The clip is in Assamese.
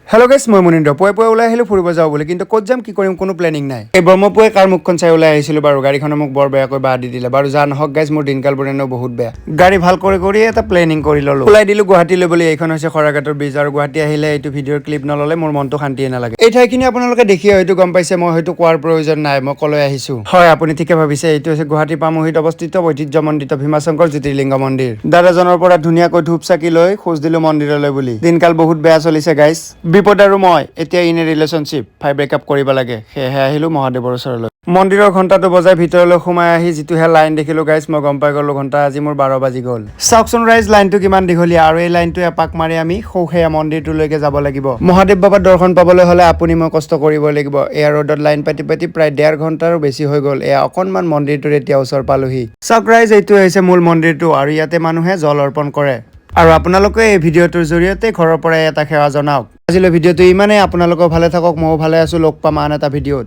হেল্ল' গাইছ, মই মুনীন্দ্ৰ। পুৱাই ওলাই আহিলোঁ ফুৰিব যাওঁ বুলি, কিন্তু ক'ত যাম কি কৰিম কোনো প্লেনিং নাই। এই ব্ৰহ্মপুৰে কাৰ মুখখন চাই ওলাই আহিছিলোঁ বাৰু, গাড়ীখনে মোক বৰ বেয়াকৈ বাহ দি দিলে। বাৰু যা নহওক গাইছ, মোৰ দিনকালবোৰ এনেও বহুত বেয়া। গাড়ী ভাল কৰি এটা প্লেনিং কৰি ল'লোঁ। ওলাই দিলোঁ গুৱাহাটীলৈ বুলি। এইখন হৈছে শৰাইঘাটৰ ব্ৰিজ, আৰু গুৱাহাটী আহিলে এইটো ভিডিঅ'ৰ ক্লিপ নল'লে মোৰ মনটো শান্তিয়ে নালাগে। এই ঠাইখিনি আপোনালোকে দেখিয়ে হয়তো গম পাইছে, মই হয়তো কোৱাৰ প্ৰয়োজন নাই, মই কলৈ আহিছোঁ। হয়, আপুনি ঠিকে ভাবিছে, এইটো হৈছে গুৱাহাটী পামুহিত অৱস্থিত ঐতিহ্যমণ্ডিত ভীমাশংকৰ জ্যোতিৰ্লিংগ মন্দিৰ। দাদাজনৰ পৰা ধুনীয়াকৈ ধূপ চাকি লৈ খোজ দিলোঁ মন্দিৰলৈ বুলি। দিনকাল বহুত বেয়া চলিছে গাইছ। বিপদ আৰু মই এতিয়া ইন এ ৰিলেশ্যনশ্বিপ ব্ৰেকআপ কৰিব লাগে, সেয়েহে আহিলোঁ মহাদেৱৰ ওচৰলৈ। মন্দিৰৰ ঘণ্টাটো বজাই ভিতৰলৈ সোমাই আহি যিটোহে লাইন দেখিলোঁ গাইছ, মই গম পাই গ'লোঁ ঘণ্টা আজি মোৰ 12 বাজি গ'ল। চাওকচোন ৰাইজ, লাইনটো কিমান দীঘলীয়া, আৰু এই লাইনটো এপাক মাৰি আমি সৌখেয়া মন্দিৰটোলৈকে যাব লাগিব। মহাদেৱ বাবাৰ দৰ্শন পাবলৈ হ'লে আপুনি মই কষ্ট কৰিবই লাগিব। এয়া ৰ'দত লাইন পাতি প্ৰায় 1.5 ঘণ্টাৰো বেছি হৈ গ'ল। এয়া অকণমান মন্দিৰটোৰ এতিয়া ওচৰ পালোহি। চাওক ৰাইজ, এইটো হৈছে মূল মন্দিৰটো, আৰু ইয়াতে মানুহে জল অৰ্পণ কৰে। আৰু আপোনালোকে এই ভিডিঅ'টোৰ জৰিয়তে ঘৰৰ পৰাই এটা সেৱা জনাওক। আজিলৈ ভিডিঅ'টো ইমানেই। আপোনালোকেও ভালে থাকক, ময়ো ভালে আছোঁ। লগ পাম আন এটা ভিডিঅ'ত।